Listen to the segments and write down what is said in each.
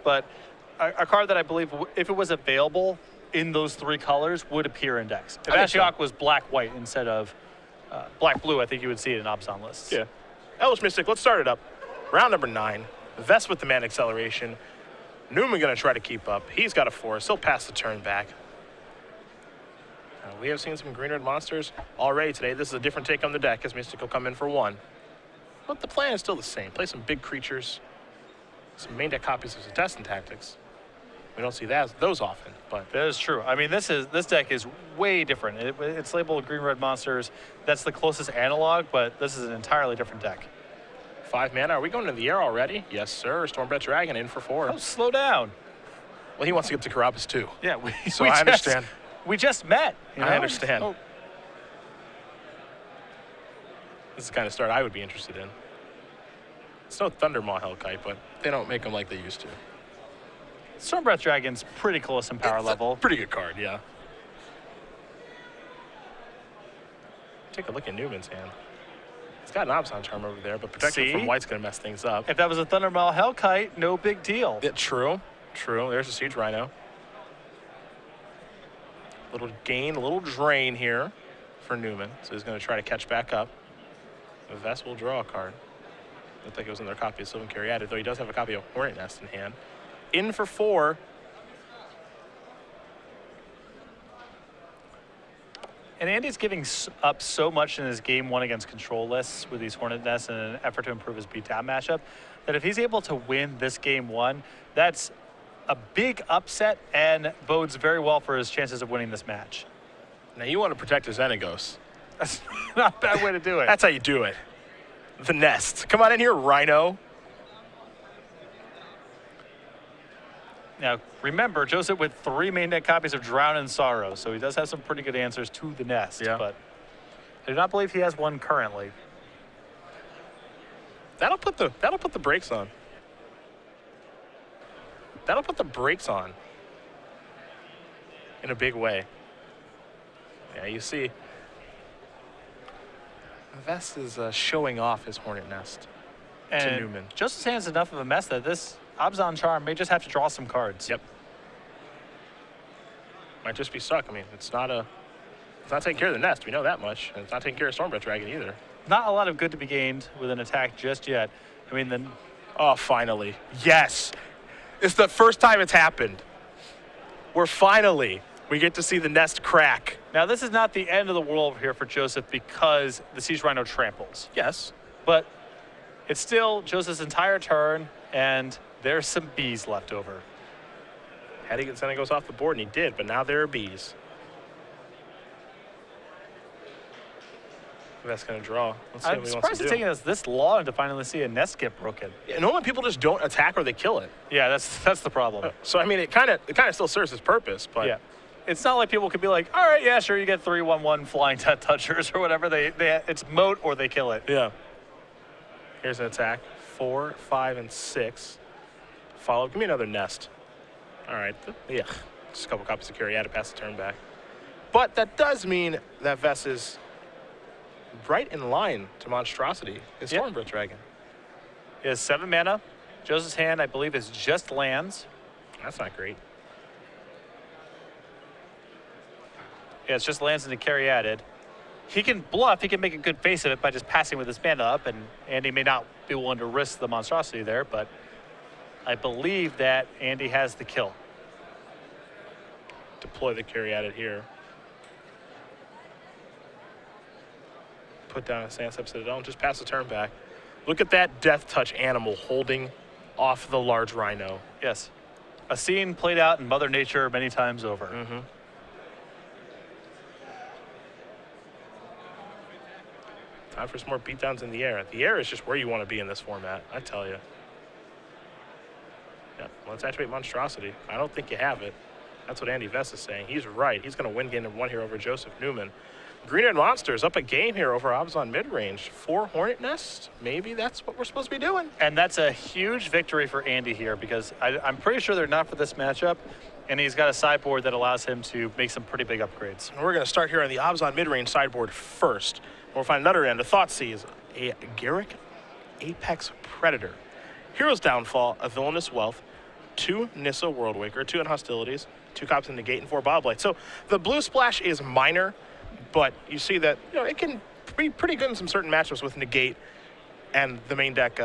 but a card that I believe, if it was available in those 3 colors, would appear in decks. If Ashiok was black-white instead of black-blue, I think you would see it in Abzan lists. Yeah. Elvish Mystic, let's start it up. Round number 9. Vess with the mana acceleration. Neuman going to try to keep up. He's got a force. He'll pass the turn back. We have seen some green-red monsters already today. This is a different take on the deck as Mystic will come in for 1. But the plan is still the same. Play some big creatures, some main deck copies of Contestant Tactics. We don't see those often, but that is true. I mean, this deck is way different. It's labeled green-red monsters. That's the closest analog, but this is an entirely different deck. 5 mana. Are we going to the air already? Yes, sir. Stormbreath Dragon in for 4. Oh, slow down. Well, he wants to get to Karabas too. Yeah, I understand. We just met. You know? I understand. Oh. This is the kind of start I would be interested in. It's no Thundermaw Hellkite, but they don't make them like they used to. Stormbreath Dragon's pretty close in power level. Pretty good card, yeah. Take a look at Newman's hand. He's got an Abzan Charm over there, but protection from White's going to mess things up. If that was a Thundermaw Hellkite, no big deal. Yeah, true. There's a Siege Rhino. Little gain, a little drain here for Neuman. So he's going to try to catch back up. Vess will draw a card. Looked like it was in their copy of Sylvan Caryatid, though he does have a copy of Hornet Nest in hand. In for 4. And Andy's giving up so much in his game 1 against control lists with these Hornet Nests in an effort to improve his beatdown matchup, that if he's able to win this game 1, that's a big upset and bodes very well for his chances of winning this match. Now you want to protect his Xenagos. That's not a bad way to do it. That's how you do it. The nest. Come on in here, Rhino. Now, remember, Joseph with 3 main deck copies of Drown in Sorrow, so he does have some pretty good answers to the nest, but I do not believe he has one currently. That'll put the brakes on. That'll put the brakes on in a big way. Yeah, you see, Vess is showing off his Hornet Nest to Neuman. Joseph's hand's enough of a mess that this Abzan Charm may just have to draw some cards. Yep. Might just be stuck. I mean, it's not taking care of the nest. We know that much. And it's not taking care of Stormbreath Dragon either. Not a lot of good to be gained with an attack just yet. I mean, then. Oh, finally. Yes. It's the first time it's happened. We get to see the nest crack. Now, this is not the end of the world here for Joseph because the Siege Rhino tramples. Yes. But it's still Joseph's entire turn, and there's some bees left over. Had he get Xenagos off the board, and he did, but now there are bees. That's going to draw. Let's see what I'm he surprised wants to it's do. taking us this long to finally see a nest get broken. Yeah, normally people just don't attack or they kill it. Yeah, that's the problem. So I mean, it kind of still serves its purpose, but yeah, it's not like people could be like, all right, yeah, sure, you get 3/1/1 flying touchers or whatever. It's moat or they kill it. Yeah. Here's an attack. 4, 5, and 6. Follow. Give me another nest. All right. Yeah. Just a couple copies of Caryatid to pass the turn back. But that does mean that Vess is right in line to Monstrosity, his Stormbreath Dragon. He has 7 mana. Joseph's hand, I believe, is just lands. That's not great. Yeah, it's just lands into Caryatid. He can bluff. He can make a good face of it by just passing with his mana up, and Andy may not be willing to risk the Monstrosity there, but I believe that Andy has the kill. Deploy the Caryatid here. Put down a Sandstep Citadel and just pass the turn back. Look at that Death Touch animal holding off the large Rhino. Yes. A scene played out in Mother Nature many times over. Mm-hmm. Time for some more beatdowns in the air. The air is just where you want to be in this format, I tell you. Yeah, let's activate Monstrosity. I don't think you have it. That's what Andy Vess is saying. He's right. He's going to win game number 1 here over Joseph Neuman. Green and Monsters up a game here over Abzan mid-range. 4 Hornet Nests. Maybe that's what we're supposed to be doing. And that's a huge victory for Andy here because I'm pretty sure they're not for this matchup. And he's got a sideboard that allows him to make some pretty big upgrades. And we're going to start here on the Abzan mid-range sideboard first. We'll find another end. A Thoughtseize, a Garruk Apex Predator. Hero's Downfall, a Villainous Wealth, 2 Nissa Worldwaker, 2 Hostilities, 2 copies of Negate, and 4 Bobblade. So the blue splash is minor, but you see that it can be pretty good in some certain matchups with Negate and the main deck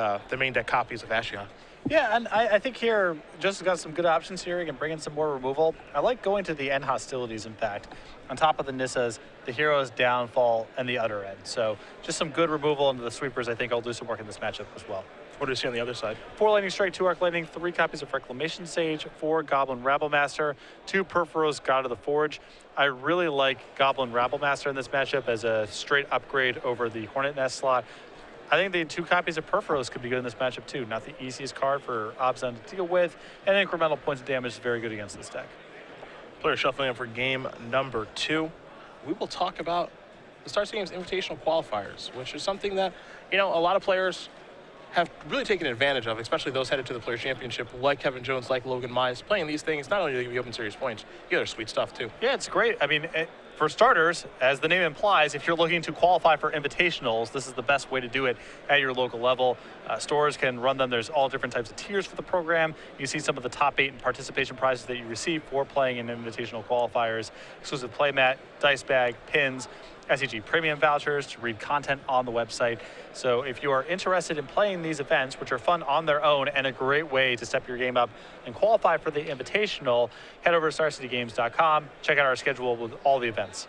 copies of Ashiok. Yeah, and I think here, just got some good options here. You can bring in some more removal. I like going to the end hostilities, in fact, on top of the Nissas, the Hero's Downfall, and the Utter End. So just some good removal into the sweepers. I think I'll do some work in this matchup as well. What do you see on the other side? 4 Lightning Strike, 2 Arc Lightning, 3 copies of Reclamation Sage, 4 Goblin Rabblemaster, 2 Perforos God of the Forge. I really like Goblin Rabblemaster in this matchup as a straight upgrade over the Hornet Nest slot. I think the 2 copies of Perforos could be good in this matchup too. Not the easiest card for Obzon to deal with, and incremental points of damage is very good against this deck. Player shuffling up for game number 2. We will talk about the Star Games Invitational Qualifiers, which is something that, a lot of players have really taken advantage of, especially those headed to the Players' Championship, like Kevin Jones, like Logan Mize. Playing these things, not only do they give you open series points, you get other sweet stuff too. Yeah, it's great. I mean, for starters, as the name implies, if you're looking to qualify for invitationals, this is the best way to do it at your local level. Stores can run them. There's all different types of tiers for the program. You see some of the top 8 in participation prizes that you receive for playing in invitational qualifiers, exclusive playmat, dice bag, pins, SCG premium vouchers to read content on the website. So if you are interested in playing these events, which are fun on their own and a great way to step your game up and qualify for the invitational, head over to StarCityGames.com, check out our schedule with all the events.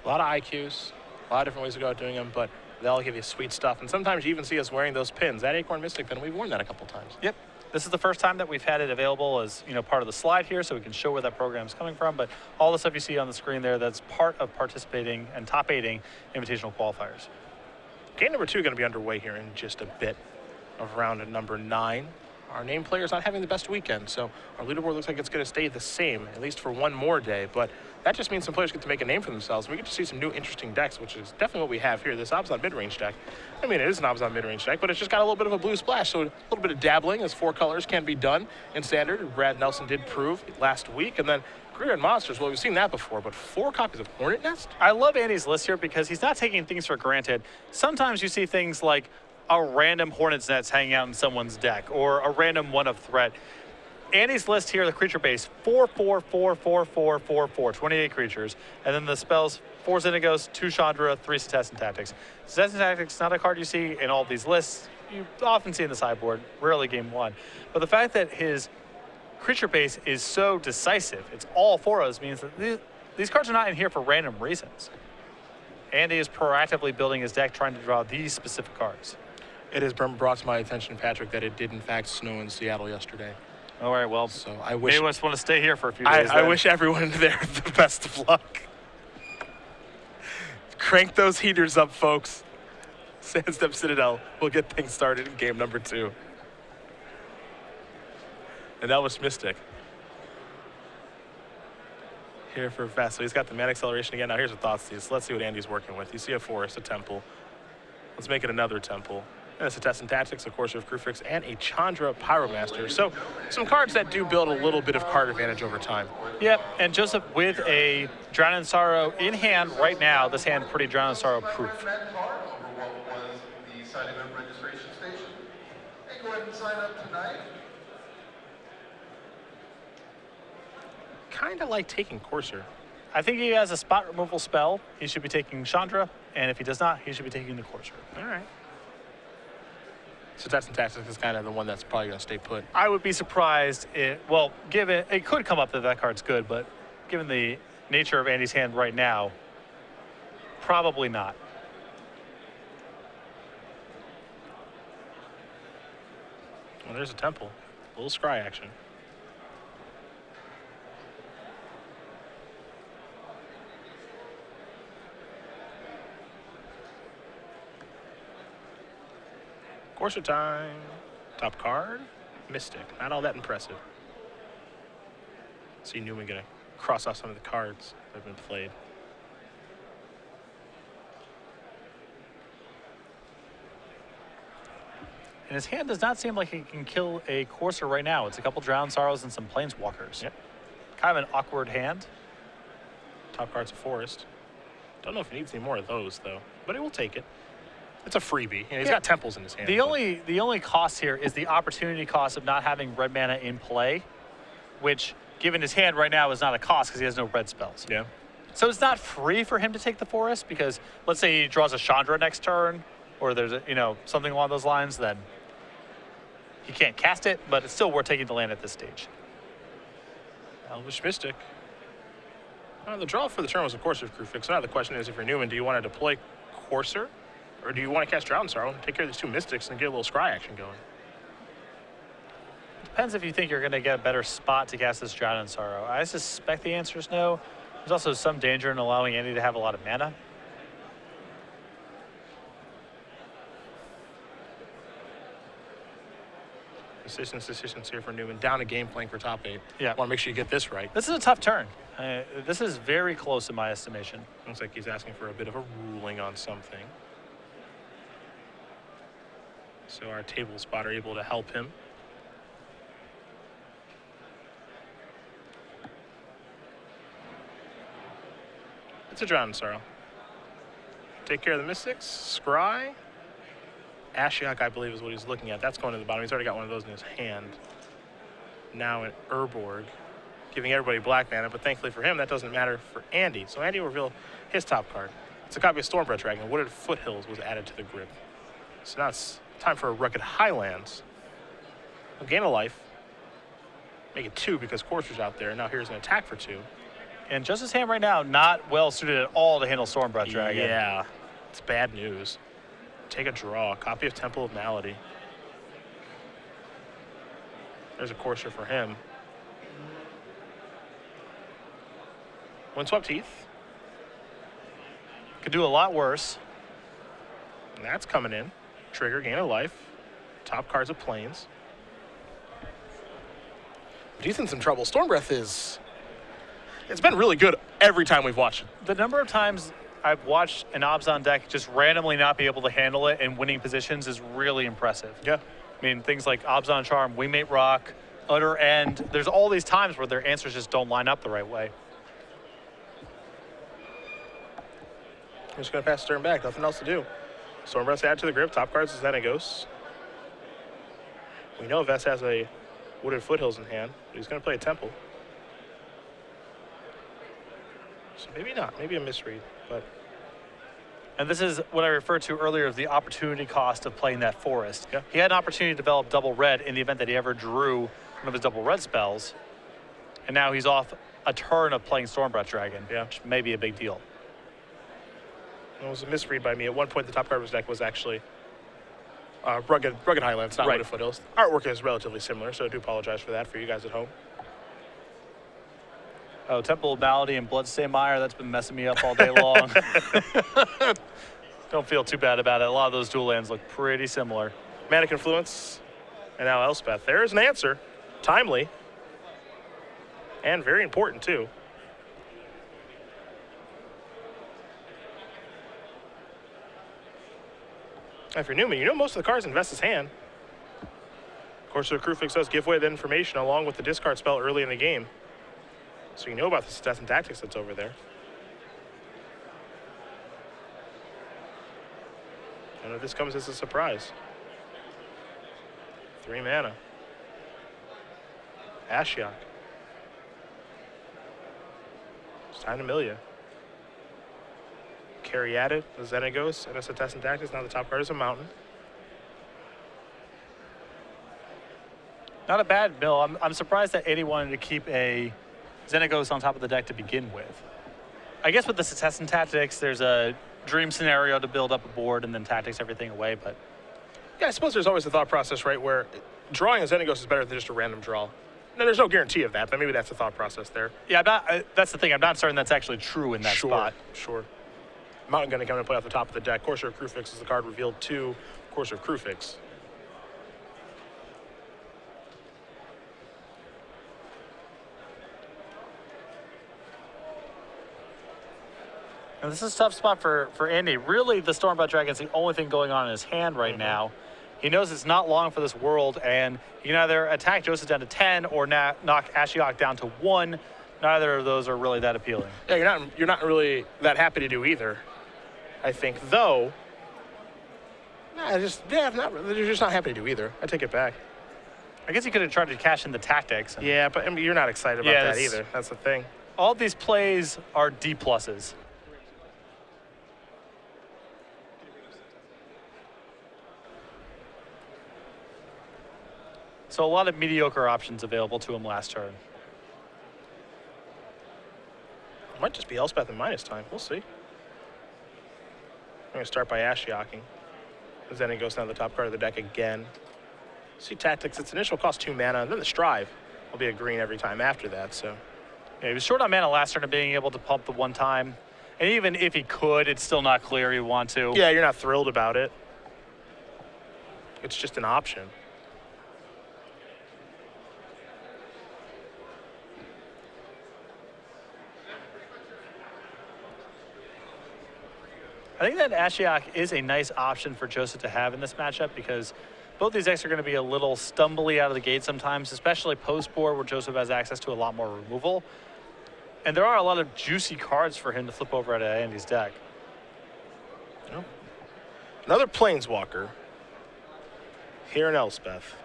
A lot of IQs, a lot of different ways to go about doing them, but they all give you sweet stuff. And sometimes you even see us wearing those pins. That Acorn Mystic pin, we've worn that a couple times. Yep. This is the first time that we've had it available as part of the slide here, so we can show where that program is coming from. But all the stuff you see on the screen there, that's part of participating and top 8ing invitational qualifiers. Game number 2 going to be underway here in just a bit of round number 9. Our named player is not having the best weekend, so our leaderboard looks like it's going to stay the same, at least for one more day. But that just means some players get to make a name for themselves. We get to see some new interesting decks, which is definitely what we have here. This Obzon mid-range deck. I mean, it is an Obzon mid-range deck, but it's just got a little bit of a blue splash, so a little bit of dabbling as 4 colors can be done in Standard. Brad Nelson did prove last week, and then Career and Monsters, well, we've seen that before, but 4 copies of Hornet Nest? I love Andy's list here because he's not taking things for granted. Sometimes you see things like a random Hornet's Nest hanging out in someone's deck, or a random one of threat. Andy's list here, the creature base, 4, 4, 4, 4, 4, 4, 4, 28 creatures. And then the spells, 4 Xenagos, 2 Chandra, 3 Cetessan Tactics. Cetessan Tactics, not a card you see in all of these lists. You often see in the sideboard, rarely game 1. But the fact that his creature base is so decisive, it's all 4 of those, means that these cards are not in here for random reasons. Andy is proactively building his deck, trying to draw these specific cards. It has been brought to my attention, Patrick, that it did in fact snow in Seattle yesterday. All right, well, so I wish maybe just want to stay here for a few days. I wish everyone there the best of luck. Crank those heaters up, folks. Sandstep Citadel will get things started in game number 2. And that was Mystic. Here for Vess. So he's got the Man Acceleration again. Now here's the Thoughtseize. Let's see what Andy's working with. You see a forest, a temple. Let's make it another temple. And a Cetessan Tactics, of course, with Crufix, and a Chandra Pyromaster. So some cards that do build a little bit of card advantage over time. Yep, and Joseph with a Drown in Sorrow in hand right now. This hand pretty Drown in Sorrow proof. Kind of like taking Courser. I think he has a spot removal spell. He should be taking Chandra, and if he does not, he should be taking the Courser. All right. Cetessan Tactics is kind of the one that's probably going to stay put. I would be surprised. Given it could come up that card's good, but given the nature of Andy's hand right now, probably not. Well, there's a temple. A little scry action. Courser time. Top card. Mystic. Not all that impressive. See Neuman gonna cross off some of the cards that have been played. And his hand does not seem like he can kill a Courser right now. It's a couple Drowned Sorrows and some Planeswalkers. Yep. Kind of an awkward hand. Top card's a forest. Don't know if it needs any more of those, though, but it will take it. It's a freebie. He's got temples in his hand. The only cost here is the opportunity cost of not having red mana in play, which, given his hand right now, is not a cost because he has no red spells. Yeah. So it's not free for him to take the forest because let's say he draws a Chandra next turn, or there's something along those lines, then he can't cast it, but it's still worth taking the land at this stage. Elvish Mystic. The draw for the turn was a Courser of Crufix. So now the question is, if you're Neuman, do you want to deploy Courser, or do you want to cast Drought and Sorrow, take care of these 2 Mystics, and get a little scry action going? Depends if you think you're going to get a better spot to cast this Drought and Sorrow. I suspect the answer is no. There's also some danger in allowing Andy to have a lot of mana. Decisions here for Neuman. Down a game playing for top 8. Yeah. Want to make sure you get this right. This is a tough turn. This is very close in my estimation. Looks like he's asking for a bit of a ruling on something. So our table spotter able to help him. It's a Drown in Sorrow. Take care of the Mystics. Scry. Ashiok, I believe, is what he's looking at. That's going to the bottom. He's already got one of those in his hand. Now an Urborg, giving everybody black mana, but thankfully for him, that doesn't matter for Andy. So Andy will reveal his top card. It's a copy of Stormbreath Dragon. Wooded Foothills was added to the grip. So now it's time for a Rugged Highlands. He'll gain a life. Make it 2 because Courser's out there. Now here's an attack for 2. And Justice Hand right now, not well suited at all to handle Stormbreath Dragon. Yeah, it's bad news. Take a draw. Copy of Temple of Malady. There's a Courser for him. Windswept Heath. Could do a lot worse. And that's coming in. Trigger, gain a life. Top cards of Plains. Ethan's in trouble. Stormbreath it's been really good every time we've watched it. The number of times I've watched an Obzon deck just randomly not be able to handle it in winning positions is really impressive. Yeah. I mean, things like Obzon Charm, Wingmate Rock, Utter End. There's all these times where their answers just don't line up the right way. I'm just going to pass the turn back. Nothing else to do. Stormbreath's added to the grip. Top cards is Xenagos. We know Vess has a Wooded Foothills in hand, but he's going to play a Temple. So maybe not. Maybe a misread. But And this is what I referred to earlier as the opportunity cost of playing that forest. Yeah. He had an opportunity to develop double red in the event that he ever drew one of his double red spells. And now he's off a turn of playing Stormbreath Dragon, which may be a big deal. It was a misread by me. At one point, the top card of his deck was actually Rugged Highlands, not Wooded Foothills. Artwork is relatively similar, so I do apologize for that for you guys at home. Oh, Temple of Malady and Bloodstained Mire, that's been messing me up all day long. Don't feel too bad about it. A lot of those dual lands look pretty similar. Mana Confluence, and now Elspeth. There is an answer. Timely. And very important, too. If you're Neuman, you know most of the cards in Vess's hand. Of course, the Crufix does give away the information along with the discard spell early in the game. So you know about the Death and Tactics that's over there. I know this comes as a surprise. 3 mana. Ashiok. It's time to mill ya. Caryatid, the Xenagos, and a Death and Tactics. Now the top card is a Mountain. Not a bad mill. I'm surprised that 80 wanted to keep a Xenagos on top of the deck to begin with. I guess with the Success and Tactics, there's a dream scenario to build up a board and then tactics everything away, but... Yeah, I suppose there's always the thought process, right, where drawing a Xenagos is better than just a random draw. No, there's no guarantee of that, but maybe that's the thought process there. Yeah, that's the thing. I'm not certain that's actually true in that spot. Sure. Mountain going to come and play off the top of the deck. Courser of Crufix is the card revealed to Courser of Crufix. And this is a tough spot for Andy. Really, the Stormbreath Dragon is the only thing going on in his hand right now. He knows it's not long for this world, and you can either attack Joseph down to 10 or knock Ashiok down to 1. Neither of those are really that appealing. Yeah, you're not really that happy to do either, I think. Though, They're just not happy to do either. I take it back. I guess he could have tried to cash in the tactics. Yeah, but I mean, you're not excited about that either. That's the thing. All these plays are D pluses. So a lot of mediocre options available to him last turn. It might just be Elspeth and minus time. We'll see. I'm going to start by Ashiocking. Then he goes down to the top card of the deck again. See tactics. Its initial cost 2 mana, and then the Strive will be a green every time after that. So yeah, he was short on mana last turn of being able to pump the one time. And even if he could, it's still not clear he'd want to. Yeah, you're not thrilled about it. It's just an option. I think that Ashiok is a nice option for Joseph to have in this matchup because both these decks are going to be a little stumbly out of the gate sometimes, especially post-board where Joseph has access to a lot more removal. And there are a lot of juicy cards for him to flip over at Andy's deck. Oh. Another Planeswalker here in Elspeth.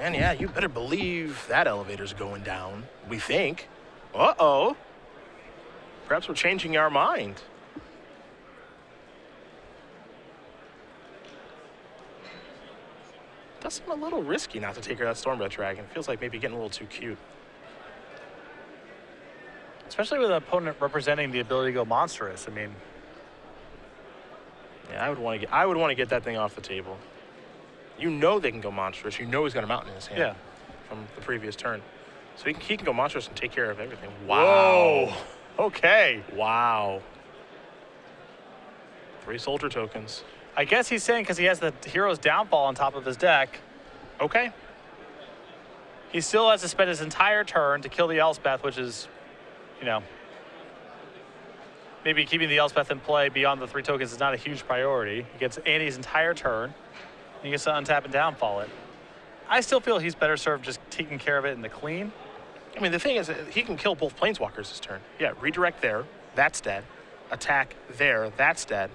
And yeah, you better believe that elevator's going down, we think. Uh-oh. Perhaps we're changing our mind. Does seem a little risky not to take her that Stormbreath Dragon. Feels like maybe getting a little too cute. Especially with an opponent representing the ability to go monstrous. I mean, yeah, I would want to get that thing off the table. You know they can go monstrous. You know he's got a mountain in his hand from the previous turn. So he can go monstrous and take care of everything. Wow. Whoa. Okay. Wow. 3 soldier tokens. I guess he's saying because he has the Hero's Downfall on top of his deck. Okay. He still has to spend his entire turn to kill the Elspeth, which is, you know, maybe keeping the Elspeth in play beyond the 3 tokens is not a huge priority. He gets Andy's entire turn, and he gets to untap and downfall it. I still feel he's better served just taking care of it in the clean. I mean, the thing is, he can kill both Planeswalkers this turn. Yeah, redirect there, that's dead. Attack there, that's dead.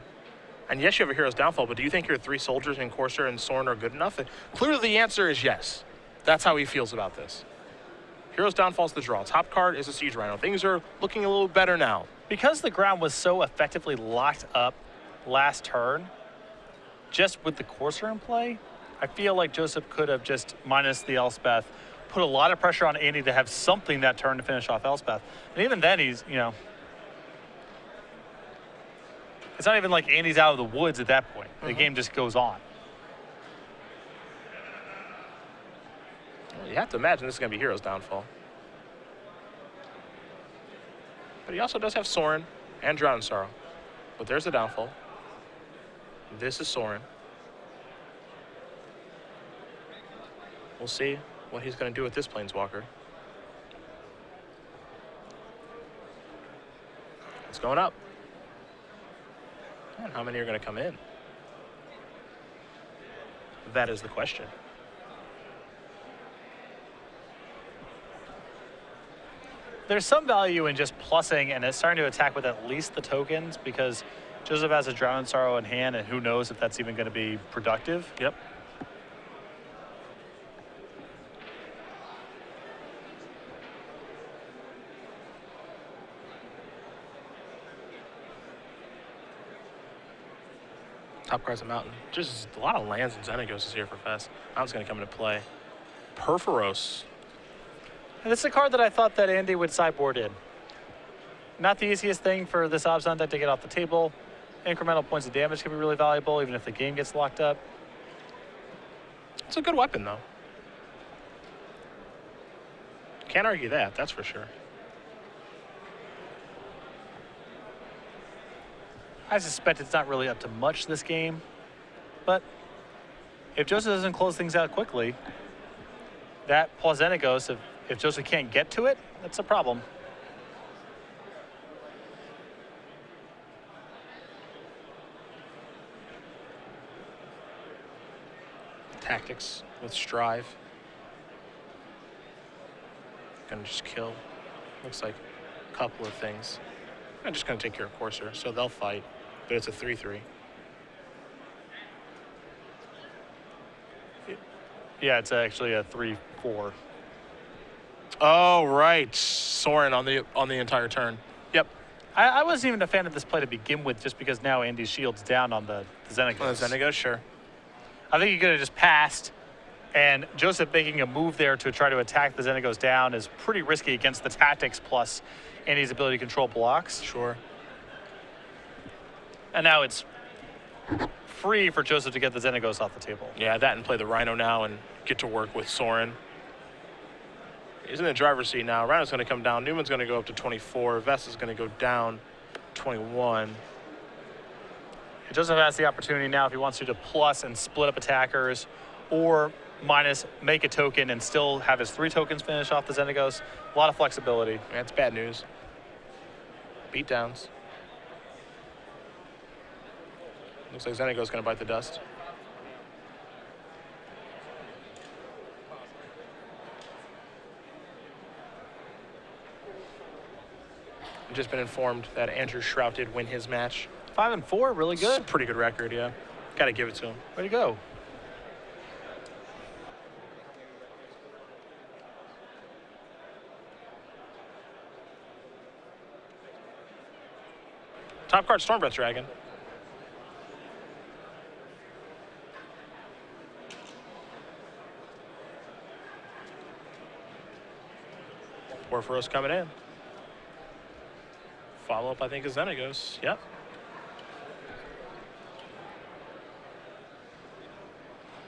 And yes, you have a Hero's Downfall, but do you think your 3 soldiers in Corsair and Sorn are good enough? And clearly the answer is yes. That's how he feels about this. Hero's Downfall is the draw. Top card is a Siege Rhino. Things are looking a little better now. Because the ground was so effectively locked up last turn, just with the Corsair in play, I feel like Joseph could have just minus the Elspeth, put a lot of pressure on Andy to have something that turn to finish off Elspeth. And even then, he's, you know, it's not even like Andy's out of the woods at that point. The game just goes on. Well, you have to imagine this is going to be Hero's Downfall. But he also does have Sorin and Drown in Sorrow. But there's the Downfall. This is Sorin. We'll see what he's going to do with this Planeswalker. It's going up. And how many are going to come in? That is the question. There's some value in just plussing and it's starting to attack with at least the tokens because Joseph has a Drown in Sorrow in hand and who knows if that's even going to be productive. Yep. Top card's a mountain. Just a lot of lands and Xenagos is here for Vess. Mountain's going to come into play. Perforos. And this is a card that I thought that Andy would sideboard in. Not the easiest thing for this Abzan deck to get off the table. Incremental points of damage can be really valuable even if the game gets locked up. It's a good weapon, though. Can't argue that, that's for sure. I suspect it's not really up to much this game, but if Joseph doesn't close things out quickly, that plus Xenagos, if Joseph can't get to it, that's a problem. Tactics with Strive. Gonna just kill. Looks like a couple of things. I'm just gonna take care of Corsair, so they'll fight, but it's a 3-3. Yeah, it's actually a 3-4. Oh, right. Soren on the entire turn. Yep. I wasn't even a fan of this play to begin with, just because now Andy's shield's down on the Xenagos. On the Xenagos, sure. I think he could have just passed, and Joseph making a move there to try to attack the Xenagos down is pretty risky against the tactics plus Andy's ability to control blocks. Sure. And now it's free for Joseph to get the Xenagos off the table. Yeah, that and play the Rhino now and get to work with Soren. He's in the driver's seat now. Rhino's going to come down. Neuman's going to go up to 24. Vess is going to go down 21. Joseph has the opportunity now if he wants to plus and split up attackers, or minus, make a token and still have his 3 tokens finish off the Xenagos. A lot of flexibility. That's bad news. Beatdowns. Looks like Xenagos going to bite the dust. I've just been informed that Andrew Shrout did win his match. 5-4, really good. It's a pretty good record, yeah. Got to give it to him. Way to go. Top card, Stormbreath Dragon. Porphyros coming in. Follow up, I think, is Xenagos. Yep.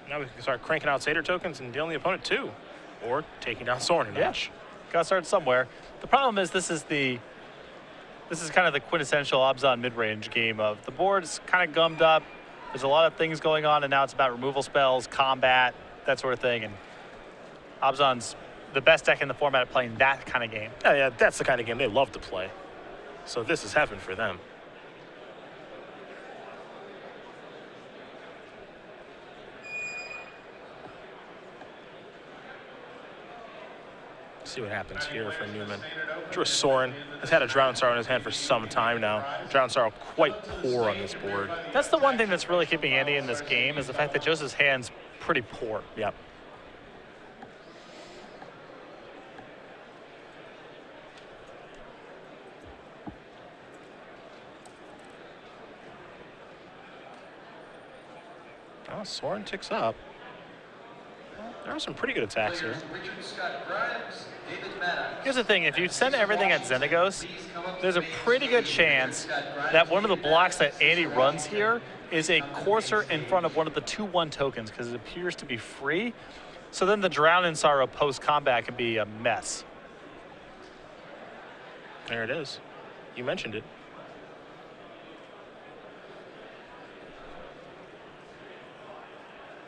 Now we can start cranking out Satyr tokens and dealing the opponent too. Or taking down Soren in a match. Gotta start somewhere. The problem is this is kind of the quintessential Abzan mid-range game of the board's kind of gummed up. There's a lot of things going on, and now it's about removal spells, combat, that sort of thing. And Abzan's the best deck in the format of playing that kind of game. Yeah, that's the kind of game they love to play. So this is heaven for them. See what happens here for Neuman. Drew Soren has had a Drowned Sorrow in his hand for some time now. Drowned Sorrow quite poor on this board. That's the one thing that's really keeping Andy in this game, is the fact that Joseph's hand's pretty poor. Yep. Oh, Soren ticks up. There are some pretty good attacks here. Here's the thing, if you send everything at Xenagos, there's a pretty good chance that one of the blocks that Andy runs here is a courser in front of one of the 2/1 tokens, because it appears to be free. So then the Drown in Sorrow post-combat can be a mess. There it is. You mentioned it.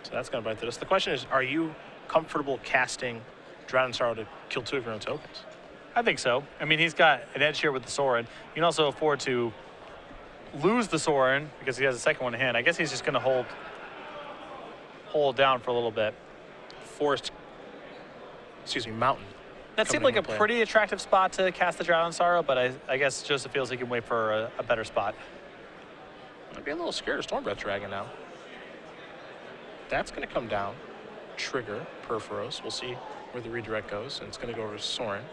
So that's going to bite this. The question is, are you comfortable casting Drowned Sorrow to kill 2 of your own tokens? I think so. I mean, he's got an edge here with the Soren. You can also afford to lose the Soren because he has a second one in hand. I guess he's just going to hold down for a little bit. Mountain. That seemed like a pretty attractive spot to cast the Drown in Sorrow, but I guess Joseph feels he can wait for a better spot. I'd be a little scared of Stormbreath Dragon now. That's going to come down. Trigger Porphyros. We'll see where the redirect goes, and it's going to go over to Soren.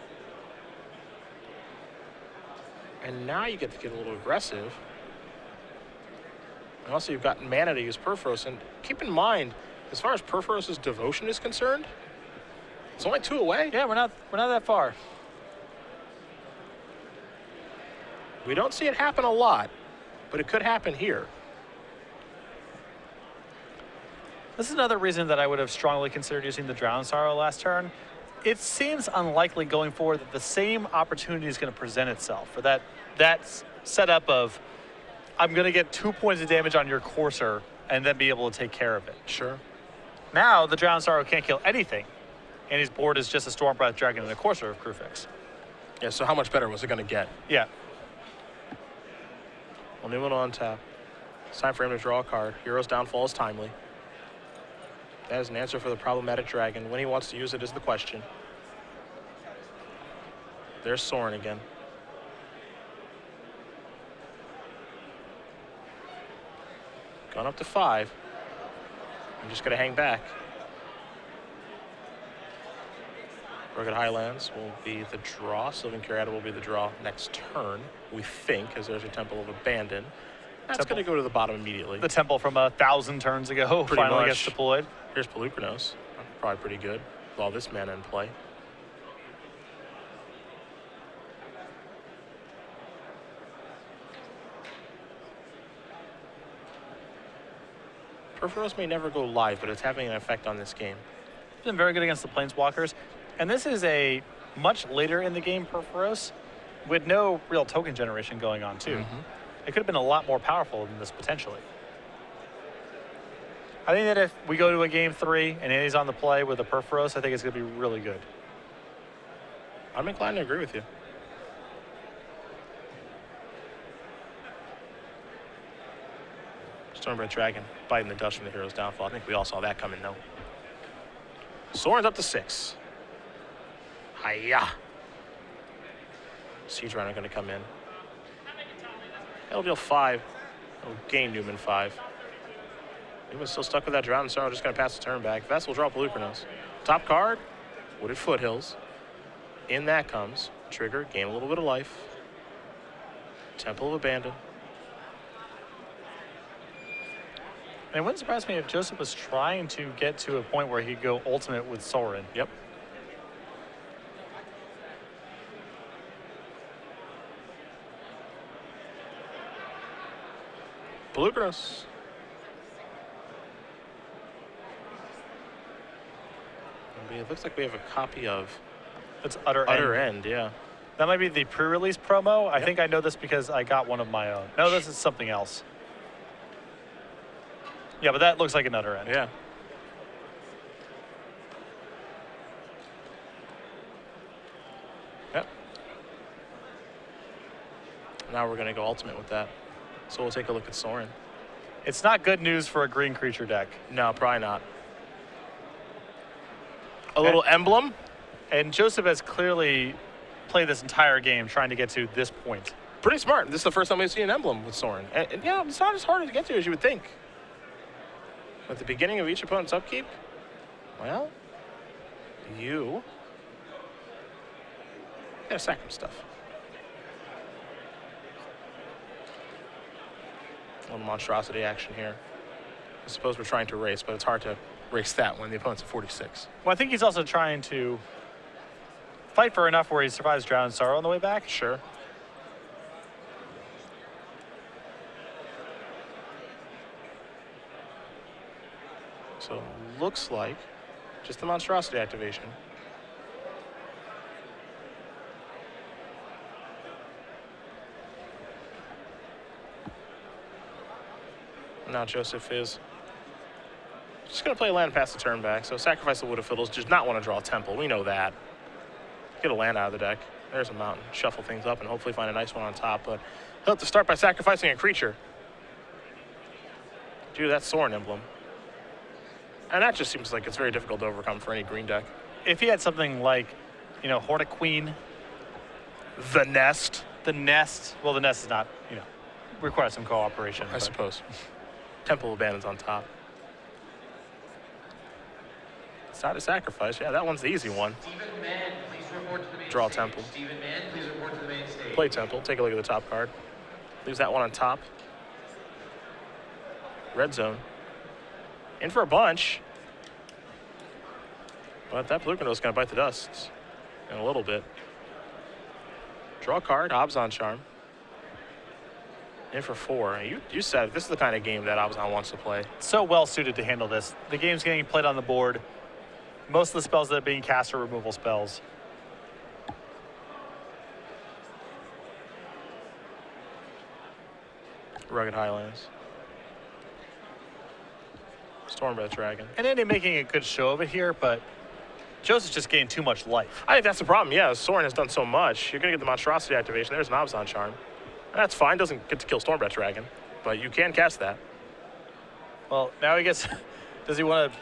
And now you get to get a little aggressive. And also you've got mana to use Porphyros. And keep in mind, as far as Porphyros' devotion is concerned, it's only 2 away. Yeah, we're not that far. We don't see it happen a lot, but it could happen here. This is another reason that I would have strongly considered using the Drown Sorrow last turn. It seems unlikely going forward that the same opportunity is going to present itself for that setup of, I'm going to get 2 points of damage on your Courser and then be able to take care of it. Sure. Now the Drown Sorrow can't kill anything, and his board is just a Stormbreath Dragon and a Courser of Crewfix. Yeah, so how much better was it going to get? Yeah. Well, Neuman on tap. It's time for him to draw a card. Hero's Downfall is timely. That is an answer for the problematic dragon. When he wants to use it is the question. There's Soren again. Gone up to 5. I'm just going to hang back. Rugged Highlands will be the draw. Sylvan Curiata will be the draw next turn, we think, as there's a Temple of Abandon. That's going to go to the bottom immediately. The temple from 1,000 turns ago Pretty finally much. gets deployed. Here's Pelucranos. Probably pretty good with all this mana in play. Perforos may never go live, but it's having an effect on this game. It's been very good against the Planeswalkers. And this is a much later in the game Perforos with no real token generation going on, too. It could have been a lot more powerful than this, potentially. I think that if we go to a game 3 and Andy's on the play with a Perforos, I think it's going to be really good. I'm inclined to agree with you. Stormbred Dragon biting the dust from the hero's downfall. I think we all saw that coming, though. Soren's up to 6. Hiya! Siege Runner going to come in. It'll deal 5. It'll gain Neuman 5. Newman's still stuck with that Drought and Sorrow, just going to pass the turn back. Vess will draw Pelucranos. Top card, Wooded Foothills. In that comes trigger, gain a little bit of life. Temple of Abandon. And it wouldn't surprise me if Joseph was trying to get to a point where he'd go ultimate with Sorin. Yep. Pelucranos. It looks like we have a copy of It's Utter End, yeah. That might be the pre-release promo. I think I know this because I got one of my own. No, this is something else. Yeah, but that looks like an Utter End. Yeah. Yep. Now we're going to go ultimate with that. So we'll take a look at Sorin. It's not good news for a green creature deck. No, probably not. A little emblem. And Joseph has clearly played this entire game trying to get to this point. Pretty smart. This is the first time we've seen an emblem with Sorin. And yeah, it's not as hard to get to as you would think. At the beginning of each opponent's upkeep, well, you gotta sack some stuff. A little monstrosity action here. I suppose we're trying to race, but it's hard to race that when the opponent's at 46. Well, I think he's also trying to fight for enough where he survives Drown and Sorrow on the way back. Sure. So looks like just the monstrosity activation. Now Joseph is just going to play land past the turn back. So sacrifice the Wood of Fiddles, does not want to draw a Temple. We know that. Get a land out of the deck. There's a mountain. Shuffle things up and hopefully find a nice one on top. But he'll have to start by sacrificing a creature. Dude, that's Sorin emblem. And that just seems like it's very difficult to overcome for any green deck. If he had something like, you know, Hornet Queen, The Nest. the Nest. Well, the Nest is not, you know, requires some cooperation. I suppose. Temple of Abandon's on top. It's not a sacrifice. Yeah, that one's the easy one. Stephen Mann, please report to the main Draw stage. Temple. Stephen Mann, please report to the main stage. Play Temple. Take a look at the top card. Leaves that one on top. Red Zone. In for a bunch. But that Pelucranos is going to bite the dust in a little bit. Draw a card. Abzan Charm. In for 4. You said this is the kind of game that Abzan wants to play. So well suited to handle this. The game's getting played on the board. Most of the spells that are being cast are removal spells. Rugged Highlands. Stormbred Dragon. And Andy making a good show of it here, but Joseph's just gained too much life. I think that's the problem. Yeah, Sorin has done so much. You're going to get the Monstrosity activation. There's an Abzan Charm. And that's fine. Doesn't get to kill Stormbred Dragon. But you can cast that. Well, now he gets... Does he want to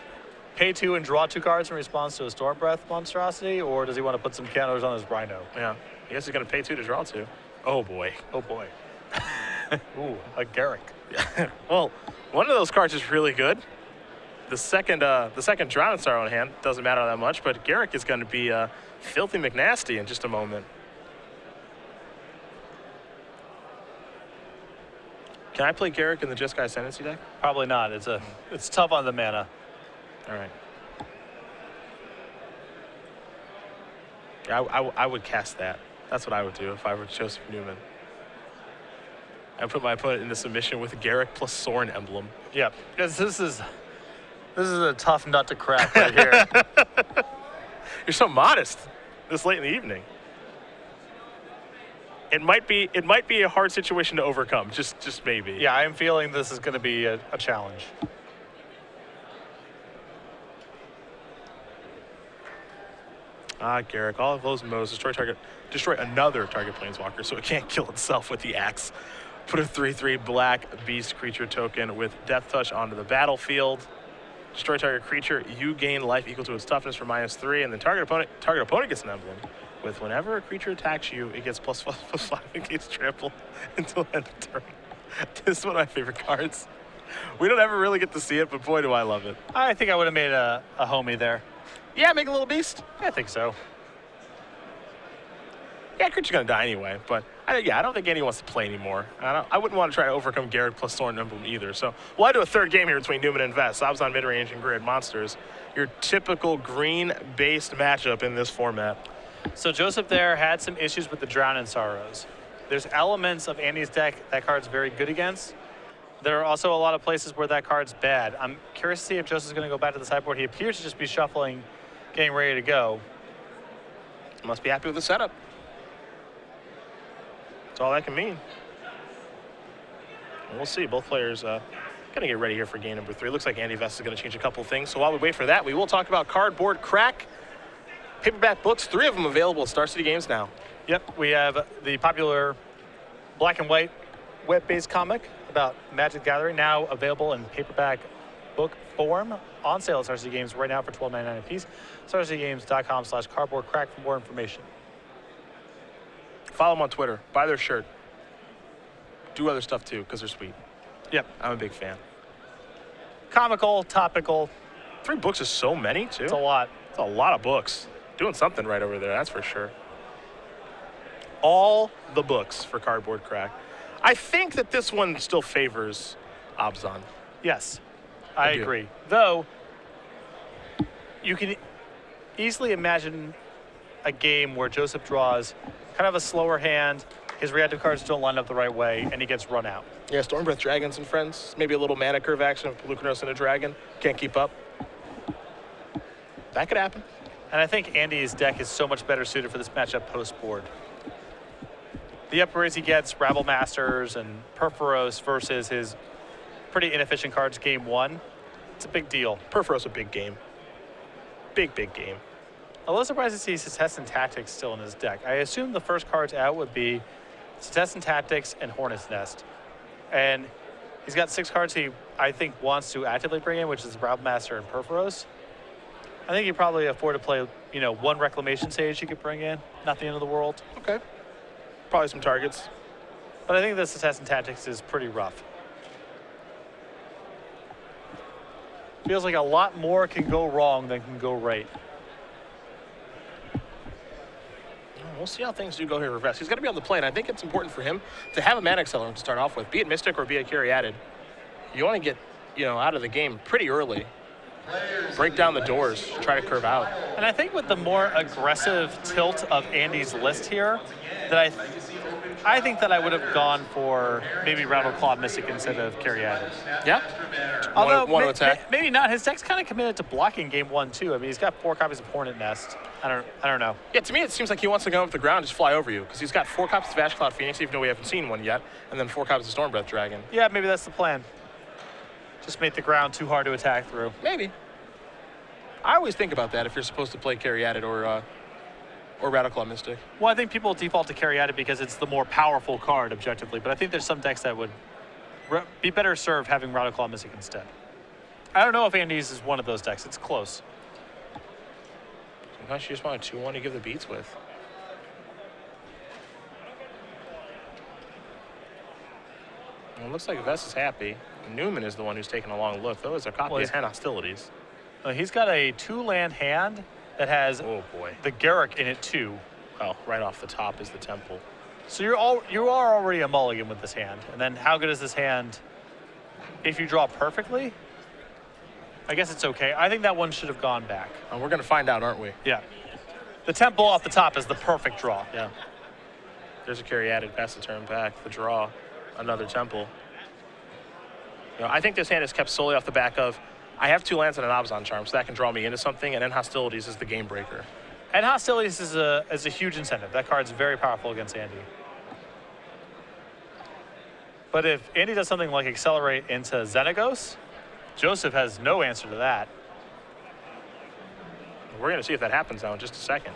pay 2 and draw 2 cards in response to a Storm Breath monstrosity, or does he want to put some counters on his Rhino? Yeah. I guess he's going to pay 2 to draw 2. Oh, boy. Oh, boy. Ooh, a Garrick. Well, one of those cards is really good. The second Drowning Sorrow in hand doesn't matter that much, but Garrick is going to be Filthy McNasty in just a moment. Can I play Garrick in the Jeskai Ascendancy deck? Probably not. It's tough on the mana. All right. I would cast that. That's what I would do if I were Joseph Neuman. I put my opponent into submission with Garrick plus Sorin Emblem. Yeah, because this is a tough nut to crack right here. You're so modest this late in the evening. It might be a hard situation to overcome, just maybe. Yeah, I am feeling this is going to be a challenge. Garrick, all of those modes destroy another target planeswalker, so it can't kill itself with the axe. Put a 3/3 black beast creature token with Death Touch onto the battlefield. Destroy target creature. You gain life equal to its toughness for -3, and then target opponent gets an emblem. With whenever a creature attacks you, it gets +5/+5 against trample until end of turn. This is one of my favorite cards. We don't ever really get to see it, but boy, do I love it. I think I would have made a homie there. Yeah, make a little beast. I think so. Yeah, creature's gonna die anyway, but I don't think anyone wants to play anymore. I wouldn't want to try to overcome Garrick plus Thorn Emblem either. So we'll do a third game here between Neuman and Vess. I was on mid-range and Grid Monsters. Your typical green-based matchup in this format. So Joseph there had some issues with the Drowning Sorrows. There's elements of Andy's deck that card's very good against. There are also a lot of places where that card's bad. I'm curious to see if Joseph's going to go back to the sideboard. He appears to just be shuffling, getting ready to go. Must be happy with the setup. That's all that can mean. And we'll see. Both players going to get ready here for game number 3. Looks like Andy Vess is going to change a couple things. So while we wait for that, we will talk about Cardboard Crack. Paperback books, 3 of them available at Star City Games now. Yep, we have the popular black and white web-based comic about Magic the Gathering, now available in paperback book form, on sale at Star City Games right now for $12.99 a piece. StarCityGames.com/cardboardcrack for more information. Follow them on Twitter. Buy their shirt. Do other stuff too, because they're sweet. Yep. I'm a big fan. Comical, topical. 3 books is so many, too. It's a lot. It's a lot of books. Doing something right over there, that's for sure. All the books for Cardboard Crack. I think that this one still favors Abzan. Yes, I agree. Though, you can easily imagine a game where Joseph draws kind of a slower hand, his reactive cards don't line up the right way, and he gets run out. Yeah, Stormbreath Dragons and friends. Maybe a little mana curve action of Lucanos and a dragon. Can't keep up. That could happen. And I think Andy's deck is so much better suited for this matchup post-board. The upgrades he gets, Rabble Masters and Perforos versus his pretty inefficient cards game 1, it's a big deal. Perforos a big game. Big game. A little surprised to see Success and Tactics still in his deck. I assume the first cards out would be Success and Tactics and Hornet's Nest. And he's got 6 cards he, I think, wants to actively bring in, which is Rabble Master and Perforos. I think you probably afford to play, 1 Reclamation Sage you could bring in. Not the end of the world. Okay. Probably some targets. But I think the Success and Tactics is pretty rough. Feels like a lot more can go wrong than can go right. We'll see how things do go here for Vess. He's going to be on the play, and I think it's important for him to have a mana accelerant to start off with, be it Mystic or be it Caryatid. You want to get, out of the game pretty early. Break down the doors, try to curve out. And I think with the more aggressive tilt of Andy's list here, that I think that I would have gone for maybe Rattleclaw Mystic instead of Caryatid. Yeah? Although want to attack? Maybe not. His deck's kind of committed to blocking game 1 too. I mean, he's got 4 copies of Hornet Nest. I don't know. Yeah, to me it seems like he wants to go up the ground and just fly over you, because he's got 4 copies of Ash Cloud Phoenix, even though we haven't seen one yet, and then 4 copies of Stormbreath Dragon. Yeah, maybe that's the plan. Just make the ground too hard to attack through. Maybe. I always think about that if you're supposed to play Caryatid or Rattleclaw Mystic. Well, I think people default to Caryatid because it's the more powerful card objectively, but I think there's some decks that would be better served having Rattleclaw Mystic instead. I don't know if Andy's is one of those decks. It's close. Sometimes you just want a 2/1 to give the beats with. Well, it looks like Vess is happy. Neuman is the one who's taking a long look. Those are copies and hostilities. He's got a 2-land hand that has Oh boy. the Garrick in it too. Well, right off the top is the temple. So you are already a mulligan with this hand. And then how good is this hand if you draw perfectly? I guess it's okay. I think that one should have gone back. We're going to find out, aren't we? Yeah. The temple off the top is the perfect draw. Yeah. There's a caryatid, pass the turn back, the draw, another temple. You know, I think this hand is kept solely off the back of, I have 2 lands and an Abzan Charm, so that can draw me into something, and then hostilities is the game breaker. And hostilities is a huge incentive. That card's very powerful against Andy. But if Andy does something like accelerate into Xenagos, Joseph has no answer to that. We're going to see if that happens now in just a second.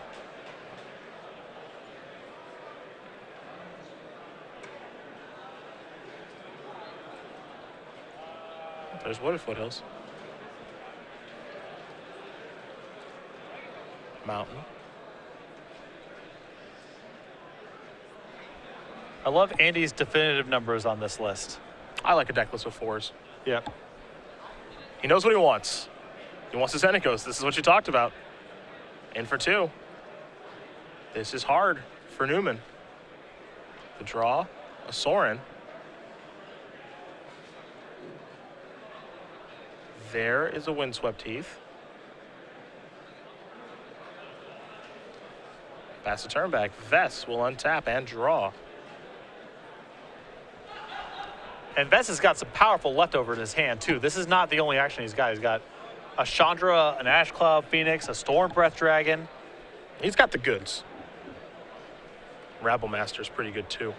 There's Wooded Foothills. Mountain. I love Andy's definitive numbers on this list. I like a deck list with 4s. Yep. He knows what he wants. He wants his Xenagos. This is what you talked about. In for 2. This is hard for Neuman. The draw, a Sorin. There is a Windswept Heath. Pass the turn back. Vess will untap and draw. And Vess has got some powerful leftover in his hand, too. This is not the only action he's got. He's got a Chandra, an Ash Cloud Phoenix, a Storm Breath Dragon. He's got the goods. Rabble Master's pretty good, too.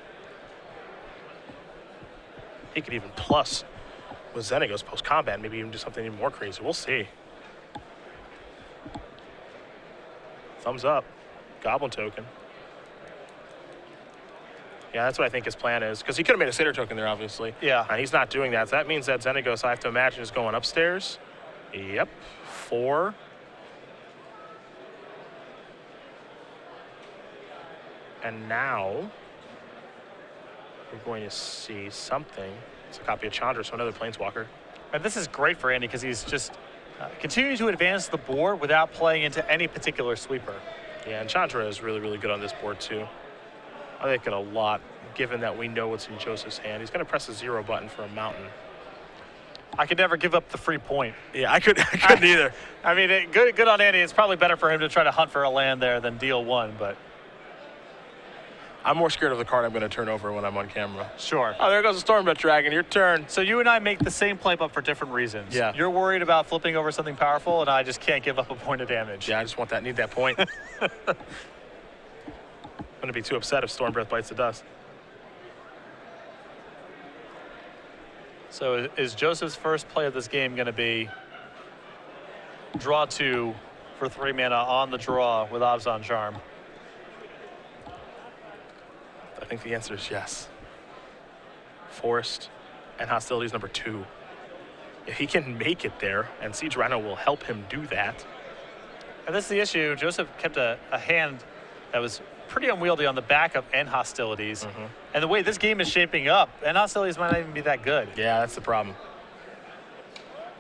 He could even plus with Xenagos post-combat, maybe even do something even more crazy. We'll see. Thumbs up. Goblin token. Yeah, that's what I think his plan is. Because he could have made a Satyr token there, obviously. Yeah. And he's not doing that. So that means that Xenagos, I have to imagine, is going upstairs. Yep. 4. And now we're going to see something. It's a copy of Chandra, so another Planeswalker. And this is great for Andy because he's just continuing to advance the board without playing into any particular sweeper. Yeah, and Chandra is really, really good on this board, too. I like it a lot, given that we know what's in Joseph's hand. He's going to press the 0 button for a mountain. I could never give up the free point. Yeah, I couldn't either. I mean, good on Andy. It's probably better for him to try to hunt for a land there than deal 1, but I'm more scared of the card I'm going to turn over when I'm on camera. sure. Oh, there goes the Stormbreath Dragon. Your turn. So you and I make the same play, but for different reasons. Yeah. You're worried about flipping over something powerful, and I just can't give up a point of damage. Yeah, I just need that point. I'm going to be too upset if Stormbreath bites the dust. So is Joseph's first play of this game going to be draw 2 for 3 mana on the draw with Abzan Charm? I think the answer is yes. Forest and Hostilities number 2. If he can make it there, and Siege Rhino will help him do that. And this is the issue. Joseph kept a hand that was pretty unwieldy on the back of End Hostilities. Mm-hmm. And the way this game is shaping up, End Hostilities might not even be that good. Yeah, that's the problem.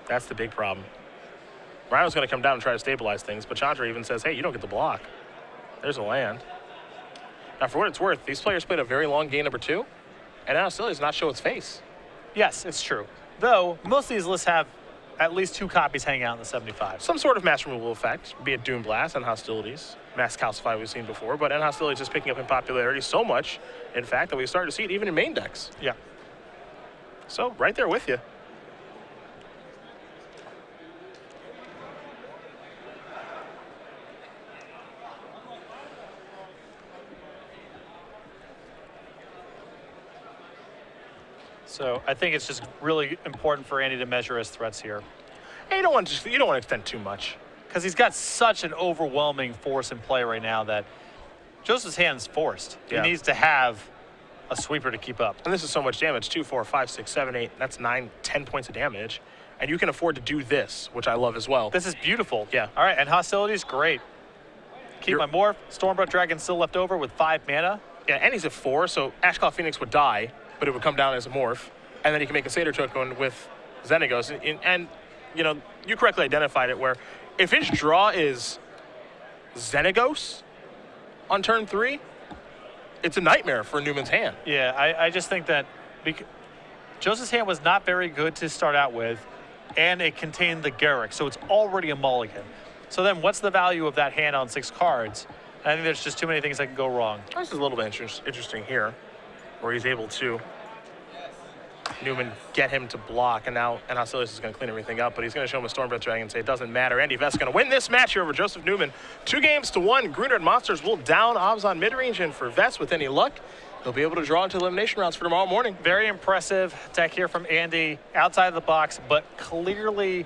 That's the big problem. Rhino's going to come down and try to stabilize things, but Chandra even says, hey, you don't get the block. There's a land. Now, for what it's worth, these players played a very long game number 2, and now still does not show its face. Yes, it's true. Though, most of these lists have at least 2 copies hanging out in the 75. Some sort of mass removal effect, be it Doom Blast and Hostilities. Mass Calcify we've seen before, but End Hostilities is picking up in popularity so much, in fact, that we've started to see it even in main decks. Yeah. So, right there with you. So I think it's just really important for Andy to measure his threats here. And you don't want to extend too much. Because he's got such an overwhelming force in play right now that Joseph's hand's forced. Yeah. He needs to have a sweeper to keep up. And this is so much damage, 2, 4, 5, 6, 7, 8, that's 9, 10 points of damage. And you can afford to do this, which I love as well. This is beautiful. Yeah. All right, and Hostilities, great. Keep my morph. Stormbreath Dragon still left over with 5 mana. Yeah, and he's at 4, so Ashclaw Phoenix would die, but it would come down as a morph. and then he can make a Satyr token with Xenagos. And you know, you correctly identified it where if his draw is Xenagos on turn 3, it's a nightmare for Neuman's hand. Yeah, I just think that Joseph's hand was not very good to start out with, and it contained the Garrick, so it's already a mulligan. So then what's the value of that hand on 6 cards? I think there's just too many things that can go wrong. This is a little bit interesting here, where he's able to Neuman get him to block, and now Hostilius is going to clean everything up, but he's going to show him a Stormbreath Dragon and say it doesn't matter. Andy Vess going to win this match here over Joseph Neuman. 2-1. Grunard Monsters will down Obs on mid-range, and for Vess, with any luck, he'll be able to draw into elimination rounds for tomorrow morning. Very impressive deck here from Andy, outside of the box, but clearly